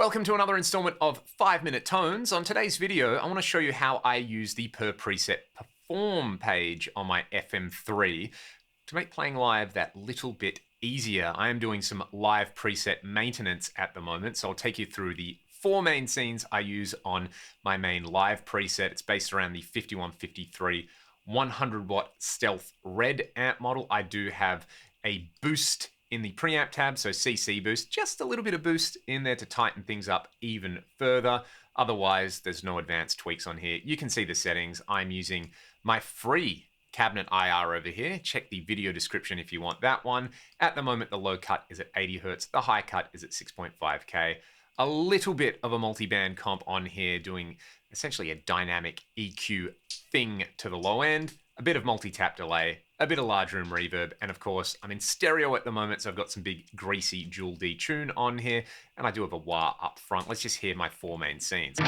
Welcome to another installment of 5-Minute Tones. On today's video, I want to show you how I use the per preset perform page on my FM3 to make playing live that little bit easier. I am doing some live preset maintenance at the moment, so I'll take you through the 4 main scenes I use on my main live preset. It's based around the 5153 100 watt stealth red amp model. I do have a boost in the preamp tab, so CC boost, just a little bit of boost in there to tighten things up even further. Otherwise, there's no advanced tweaks on here. You can see the settings. I'm using my free cabinet IR over here. Check the video description if you want that one. At the moment, the low cut is at 80 Hertz. The high cut is at 6.5K. A little bit of a multi-band comp on here, doing essentially a dynamic EQ thing to the low end, a bit of multi-tap delay, a bit of large room reverb, and of course, I'm in stereo at the moment, so I've got some big greasy dual D tune on here, and I do have a wah up front. Let's just hear my 4 main scenes.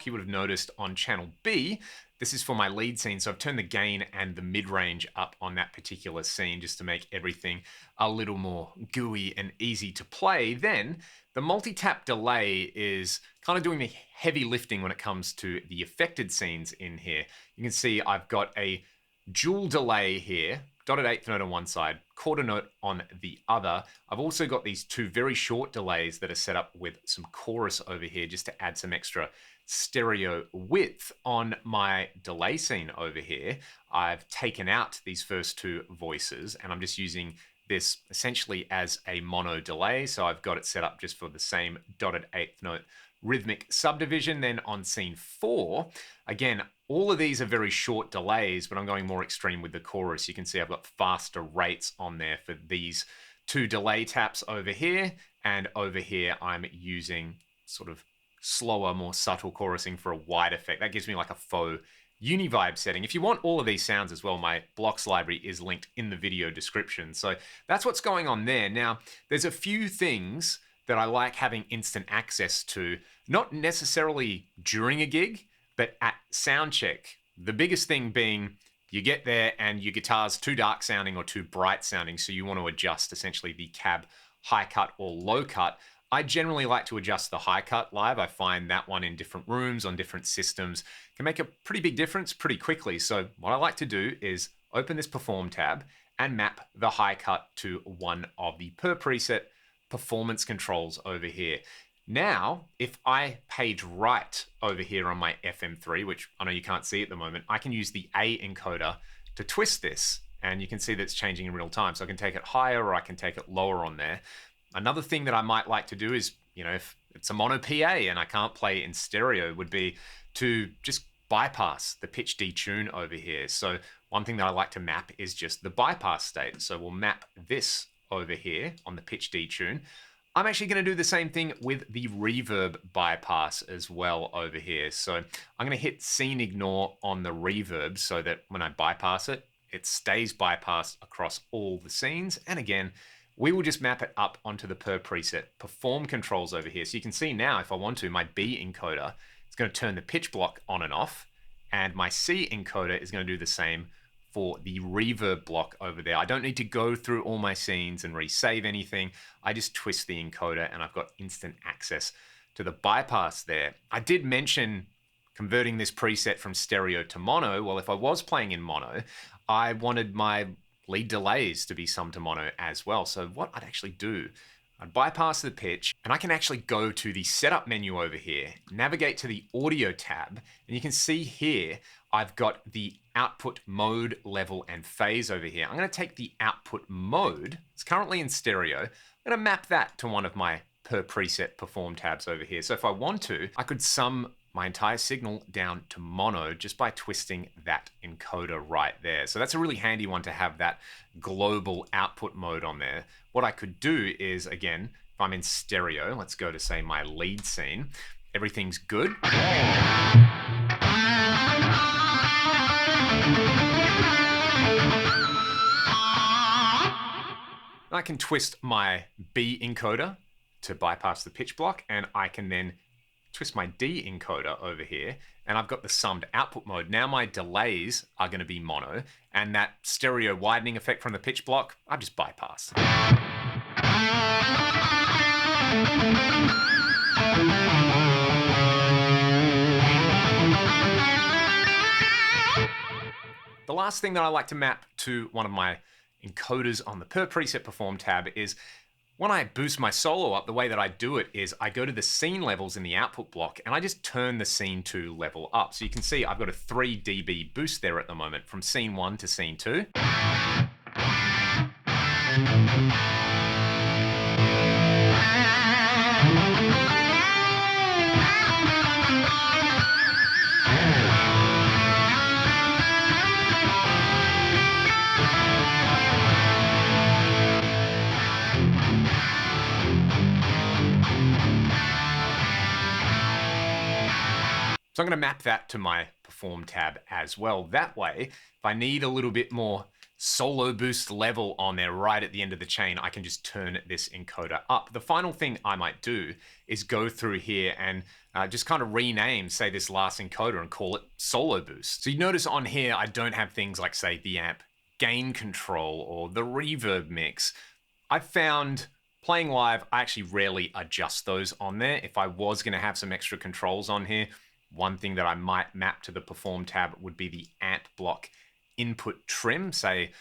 You would have noticed on channel B, this is for my lead scene, so I've turned the gain and the mid-range up on that particular scene just to make everything a little more gooey and easy to play. Then the multi-tap delay is kind of doing the heavy lifting when it comes to the affected scenes in here. You can see I've got a dual delay here, dotted eighth note on one side, quarter note on the other. I've also got these 2 very short delays that are set up with some chorus over here just to add some extra stereo width on my delay scene over here. I've taken out these first 2 voices and I'm just using this essentially as a mono delay. So I've got it set up just for the same dotted eighth note rhythmic subdivision. Then on scene 4, again, all of these are very short delays, but I'm going more extreme with the chorus. You can see I've got faster rates on there for these 2 delay taps over here. And over here, I'm using sort of slower, more subtle chorusing for a wide effect. That gives me like a faux univibe setting. If you want all of these sounds as well, my blocks library is linked in the video description. So that's what's going on there. Now, there's a few things that I like having instant access to, not necessarily during a gig, but at sound check. The biggest thing being you get there and your guitar's too dark sounding or too bright sounding, so you want to adjust essentially the cab high cut or low cut. I generally like to adjust the high cut live. I find that one in different rooms on different systems can make a pretty big difference pretty quickly. So what I like to do is open this perform tab and map the high cut to one of the per preset performance controls over here. Now, if I page right over here on my FM3, which I know you can't see at the moment, I can use the A encoder to twist this, and you can see that it's changing in real time. So I can take it higher or I can take it lower on there. Another thing that I might like to do is, if it's a mono PA and I can't play in stereo, would be to just bypass the pitch detune over here. So one thing that I like to map is just the bypass state. So we'll map this over here on the pitch detune. I'm actually going to do the same thing with the reverb bypass as well over here. So I'm going to hit scene ignore on the reverb so that when I bypass it, it stays bypassed across all the scenes. And again, we will just map it up onto the per preset perform controls over here. So you can see now, if I want to, my B encoder is going to turn the pitch block on and off, and my C encoder is going to do the same for the reverb block over there. I don't need to go through all my scenes and resave anything. I just twist the encoder and I've got instant access to the bypass there. I did mention converting this preset from stereo to mono. Well, if I was playing in mono, I wanted my lead delays to be summed to mono as well. So what I'd actually do, I'd bypass the pitch and I can actually go to the setup menu over here, navigate to the audio tab, and you can see here, I've got the output mode, level, and phase over here. I'm going to take the output mode. It's currently in stereo. I'm going to map that to one of my per preset perform tabs over here. So if I want to, I could sum my entire signal down to mono just by twisting that encoder right there. So that's a really handy one to have that global output mode on there. What I could do is, again, if I'm in stereo, let's go to say my lead scene, everything's good. I can twist my B encoder to bypass the pitch block, and I can then twist my D encoder over here, and I've got the summed output mode. Now my delays are going to be mono, and that stereo widening effect from the pitch block, I've just bypassed. The last thing that I like to map to one of my encoders on the per preset perform tab is when I boost my solo up, the way that I do it is I go to the scene levels in the output block and I just turn the scene 2 level up. So you can see I've got a 3 dB boost there at the moment from scene 1 to scene 2. So I'm going to map that to my perform tab as well. That way, if I need a little bit more solo boost level on there right at the end of the chain, I can just turn this encoder up. The final thing I might do is go through here and just kind of rename, say, this last encoder and call it solo boost. So you notice on here, I don't have things like, say, the amp gain control or the reverb mix. I've found playing live, I actually rarely adjust those on there. If I was going to have some extra controls on here, one thing that I might map to the perform tab would be the amp block input trim. Say,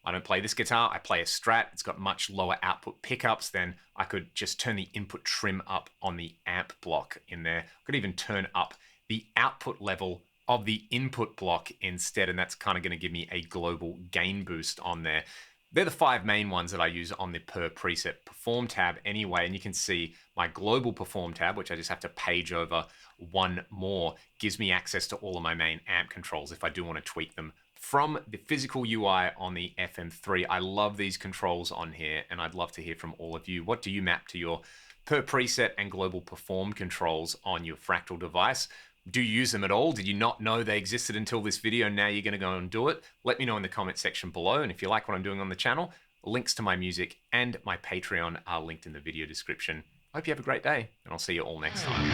I don't play this guitar, I play a Strat, it's got much lower output pickups, then I could just turn the input trim up on the amp block in there. I could even turn up the output level of the input block instead, and that's kind of going to give me a global gain boost on there. They're the 5 main ones that I use on the per preset perform tab anyway, and you can see my global perform tab, which I just have to page over one more, gives me access to all of my main amp controls if I do want to tweak them from the physical UI on the FM3. I love these controls on here, and I'd love to hear from all of you. What do you map to your per preset and global perform controls on your Fractal device? Do you use them at all? Did you not know they existed until this video? Now you're going to go and do it. Let me know in the comment section below. And if you like what I'm doing on the channel, links to my music and my Patreon are linked in the video description. I hope you have a great day, and I'll see you all next time.